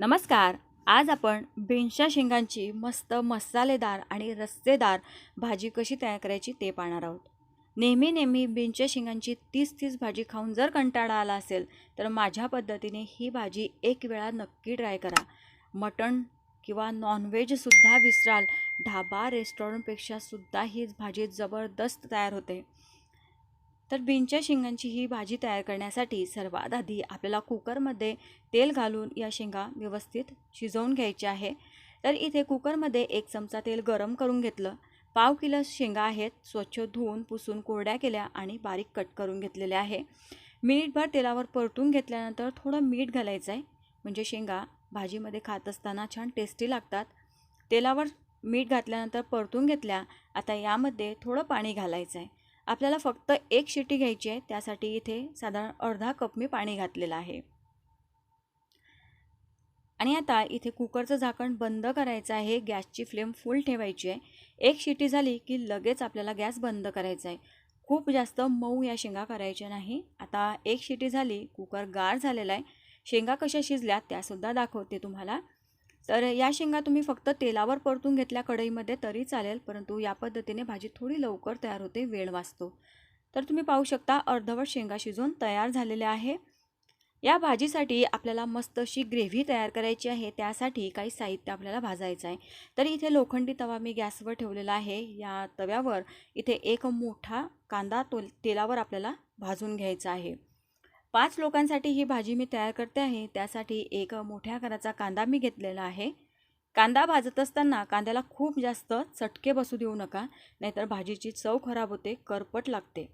नमस्कार. आज आपण बीन्सच्या शेंगांची मस्त मसालेदार आणि रस्सेदार भाजी कशी तयार करायची ते पाहणार आहोत. नेहमी बीन्सच्या शेंगांची तीच भाजी खाऊन जर कंटाळा आला असेल तर माझ्या पद्धतीने ही भाजी एक वेळा नक्की ट्राय करा. मटण किंवा नॉनव्हेजसुद्धा विसराल. ढाबा रेस्टॉरंटपेक्षा सुद्धा ही भाजी जबरदस्त तयार होते. तर बीन्सच्या शेंगांची ही भाजी तयार करण्यासाठी सर्वात आधी आपल्याला कुकरमध्ये तेल घालून या शेंगा व्यवस्थित शिजवून घ्यायचे आहे. तर इथे कुकरमध्ये 1 चमचा तेल गरम करून घेतलं. पाव किलो शेंगा आहेत, स्वच्छ धुवून पुसून कोरड्या केल्या आणि बारीक कट करून घेतलेल्या आहे. मिनिटभर तेलावर परतून घेतल्यानंतर थोडं मीठ घालायचं आहे, म्हणजे शेंगा भाजीमध्ये खात असताना छान टेस्टी लागतात. तेलावर मीठ घातल्यानंतर परतून घेतल्या. आता यामध्ये थोडं पाणी घालायचं आहे. आपल्याला फक्त 1 शिटी घ्यायची आहे, त्यासाठी इथे साधारण अर्धा कप मी पाणी घातलेलं आहे. आणि आता इथे कुकरचं झाकण बंद करायचं आहे. गॅसची फ्लेम फुल ठेवायची आहे. 1 शिटी झाली की लगेच आपल्याला गॅस बंद करायचा आहे. खूप जास्त मऊ या शेंगा करायच्या नाही. आता 1 शिटी झाली, कुकर गार झालेला आहे. शेंगा कशा शिजल्या त्यासुद्धा दाखवते तुम्हाला. तर या शेंगा तुम्ही फक्त तेलावर परतून घेतल्या कढईमध्ये तरी चालेल, परंतु या पद्धतीने भाजी थोडी लवकर तयार होते, वेळ वाचतो. तर तुम्ही पाहू शकता अर्धवट शेंगा शिजून तयार झालेल्या आहे. या भाजीसाठी आपल्याला मस्त अशी ग्रेव्ही तयार करायची आहे. त्यासाठी काही साहित्य आपल्याला भाजायचं आहे. तर इथे लोखंडी तवा मी गॅसवर ठेवलेला आहे. या तव्यावर इथे एक मोठा कांदा तेलावर आपल्याला भाजून घ्यायचा आहे. 5 लोकांसाठी ही भाजी मी तयार करते आहे. त्यासाठी एक मोठ्या आकाराचा कांदा मी घेतलेला आहे. कांदा भाजत असताना कांद्याला खूप जास्त चटके बसू देऊ नका, नाहीतर भाजीची चव खराब होते, करपट लागते.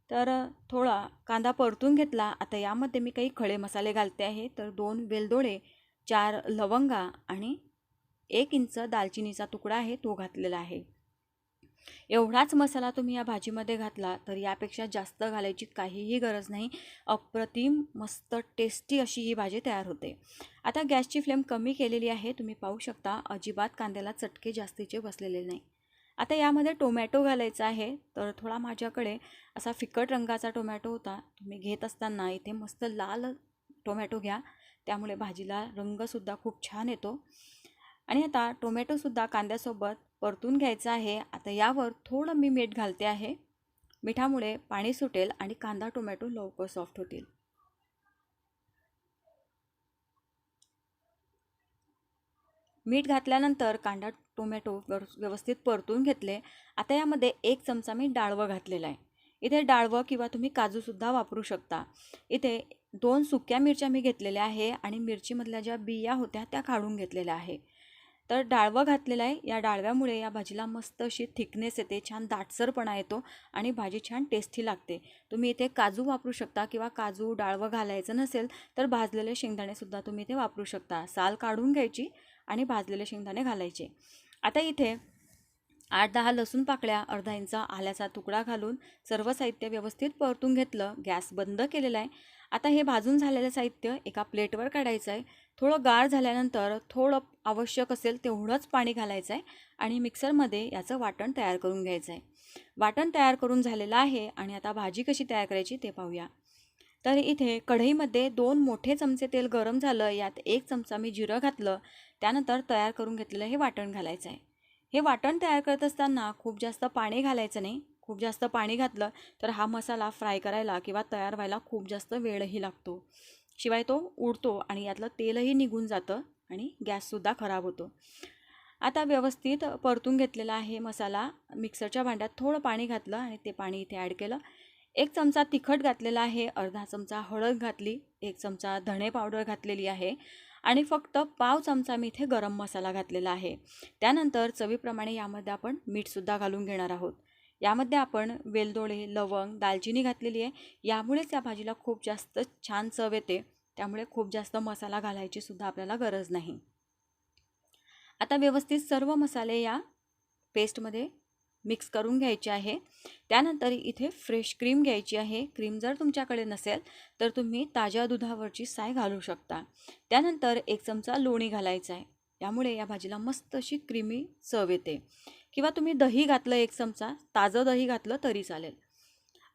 तर थोडा कांदा परतून घेतला. आता यामध्ये मी काही खडे मसाले घालते आहे. तर 2 वेलदोडे, 4 लवंगा आणि 1 इंच दालचिनीचा तुकडा आहे, तो घातलेला आहे. एवढाच मसाला तुम्ही या भाजीमध्ये घातला तर यापेक्षा जास्त घालायची काहीही गरज नाही. अप्रतिम मस्त टेस्टी अशी ही भाजी तयार होते. आता गॅसची फ्लेम कमी केलेली आहे. तुम्ही पाहू शकता अजिबात कांद्याला चटके जास्तीचे बसलेले नाही. आता यामध्ये टोमॅटो घालायचा आहे. तर थोडा माझ्याकडे असा फिकट रंगाचा टोमॅटो होता. तुम्ही घेत असताना इथे मस्त लाल टोमॅटो घ्या, त्यामुळे भाजीला रंगसुद्धा खूप छान येतो. आणि आता टोमॅटोसुद्धा कांद्यासोबत परतून घ्यायचं आहे. आता यावर थोडं मी मीठ घालते आहे. मिठामुळे पाणी सुटेल आणि कांदा टोमॅटो लवकर सॉफ्ट होतील. मीठ घातल्यानंतर कांदा टोमॅटो व्यवस्थित परतून घेतले. आता यामध्ये 1 चमचा मी डाळवं घातलेलं आहे. इथे डाळवं किंवा तुम्ही काजूसुद्धा वापरू शकता. इथे 2 सुक्या मिरच्या मी घेतलेल्या आहे आणि मिरचीमधल्या ज्या बिया होत्या त्या काढून घेतलेल्या आहे. तर डाळवं घातलेलं आहे. या डाळव्यामुळे या भाजीला मस्त अशी थिकनेस येते, छान दाटसरपणा येतो आणि भाजी छान टेस्टी लागते. तुम्ही इथे काजू वापरू शकता किंवा काजू डाळवं घालायचं नसेल तर भाजलेले शेंगदाणेसुद्धा तुम्ही इथे वापरू शकता. साल काढून घ्यायची आणि भाजलेले शेंगदाणे घालायचे. आता इथे 8-10 लसूण पाकळ्या, अर्धा इंच आल्याचा तुकडा घालून सर्व साहित्य व्यवस्थित परतून घेतलं. गॅस बंद केलेला आहे. आता हे भाजून झालेलं साहित्य एका प्लेटवर काढायचं आहे. थोडं गार झाल्यानंतर थोडं आवश्यक असेल तेवढंच पाणी घालायचं आहे आणि मिक्सरमध्ये याचं वाटण तयार करून घ्यायचं आहे. वाटण तयार करून झालेलं आहे आणि आता भाजी कशी तयार करायची ते पाहूया. तर इथे कढईमध्ये 2 मोठे चमचे तेल गरम झालं. यात 1 चमचा मी जिरं घातलं. त्यानंतर तयार करून घेतलेलं हे वाटण घालायचं आहे. हे वाटण तयार करत असताना खूप जास्त पाणी घालायचं नाही. खूप जास्त पाणी घातलं तर हा मसाला फ्राय करायला किंवा तयार व्हायला खूप जास्त वेळही लागतो. शिवाय तो उडतो आणि यातलं तेलही निघून जातं आणि गॅससुद्धा खराब होतो. आता व्यवस्थित परतून घेतलेला आहे मसाला. मिक्सरच्या भांड्यात थोडं पाणी घातलं आणि ते पाणी इथे ॲड केलं. 1 चमचा तिखट घातलेला आहे, अर्धा चमचा हळद घातली, 1 चमचा धणे पावडर घातलेली आहे आणि फक्त पाव चमचा मी इथे गरम मसाला घातलेला आहे. त्यानंतर चवीप्रमाणे यामध्ये आपण मीठसुद्धा घालून घेणार आहोत. यामध्ये आपण वेलदोडे, लवंग, दालचिनी घातलेली आहे. यामुळेच या भाजीला खूप जास्त छान चव येते. त्यामुळे खूप जास्त मसाला घालायची सुद्धा आपल्याला गरज नाही. आता व्यवस्थित सर्व मसाले या पेस्टमध्ये मिक्स करून घ्यायचे आहे. त्यानंतर इथे फ्रेश क्रीम घ्यायची आहे. क्रीम जर तुमच्याकडे नसेल तर तुम्ही ताज्या दुधावरची साय घालू शकता. त्यानंतर 1 चमचा लोणी घालायचा आहे. यामुळे या भाजीला मस्त अशी क्रीमी चव येते. किंवा तुम्ही दही घातलं 1 चमचा, ताजं दही घातलं तरी चालेल.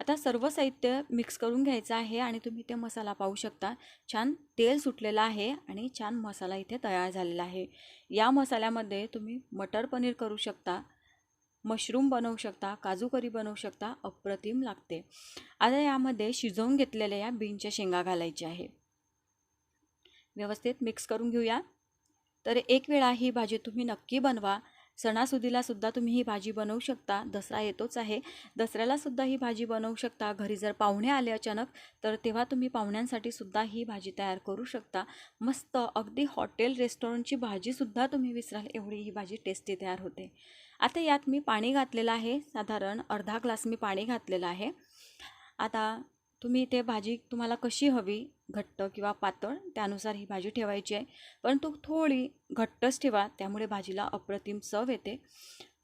आता सर्व साहित्य मिक्स करून घ्यायचं आहे आणि तुम्ही ते मसाला पाहू शकता. छान तेल सुटलेलं आहे आणि छान मसाला इथे तयार झालेला आहे. या मसाल्यामध्ये तुम्ही मटर पनीर करू शकता, मशरूम बनवू शकता, काजू करी बनवू शकता. अप्रतिम लागते. आता यामध्ये शिजवून घेतलेल्या या बीनच्या शेंगा घालायच्या आहे. व्यवस्थित मिक्स करून घेऊया. तर एक वेळा ही भाजी तुम्ही नक्की बनवा. सणासुदीला सुद्धा तुम्ही ही भाजी बनवू शकता. दसरा येतोच आहे, दसऱ्याला सुद्धा ही भाजी बनवू शकता. घरी जर पाहुणे आले अचानक तर तेव्हा तुम्ही पाहुण्यांसाठी सुद्धा ही भाजी तयार करू शकता. मस्त अगदी हॉटेल रेस्टॉरंटची भाजीसुद्धा तुम्ही विसराल एवढी ही भाजी टेस्टी तयार होते. आता यात मी पाणी घातलेलं आहे, साधारण अर्धा ग्लास मी पाणी घातलेलं आहे. आता तुम्ही इथे भाजी तुम्हाला कशी हवी, घट्ट किंवा पातळ, त्यानुसार ही भाजी ठेवायची आहे. परंतु थोडी घट्टच ठेवा, त्यामुळे भाजीला अप्रतिम चव येते.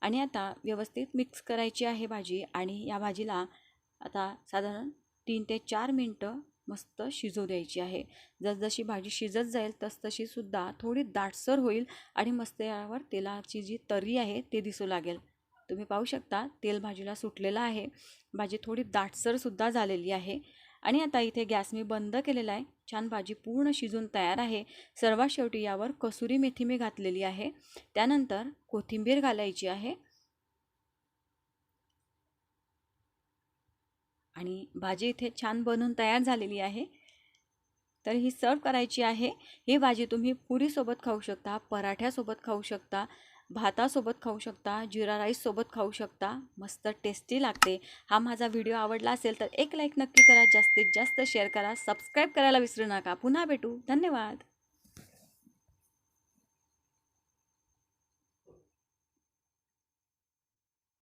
आणि आता व्यवस्थित मिक्स करायची आहे भाजी आणि या भाजीला आता साधारण 3 ते 4 मिनटं मस्त शिजू द्यायची आहे. जसजशी भाजी शिजत जाईल तसतशी सुद्धा थोडी दाटसर होईल आणि मस्त यावर तेलाची जी तर्री आहे ते दिसू लागेल. तुम्ही पाहू शकता तेल भाजीला सुटलेलं आहे. भाजी थोडी दाटसरसुद्धा झालेली आहे. आणि आता इथे गॅस मी बंद केलेला आहे. छान भाजी पूर्ण शिजून तयार आहे. सर्वात शेवटी यावर कसुरी मेथी मी घातलेली आहे. त्यानंतर कोथिंबीर घालायची आहे आणि भाजी इथे छान बनून तयार झालेली आहे. तर ही सर्व करायची आहे. ही भाजी तुम्ही पुरीसोबत खाऊ शकता, पराठ्यासोबत खाऊ शकता, भातासोबत खाऊ शकता, जिरा राईससोबत खाऊ शकता. मस्त टेस्टी लागते. हा माझा व्हिडिओ आवडला असेल तर एक लाईक नक्की करा, जास्तीत जास्त शेअर करा, सबस्क्राईब करायला विसरू नका. पुन्हा भेटू. धन्यवाद.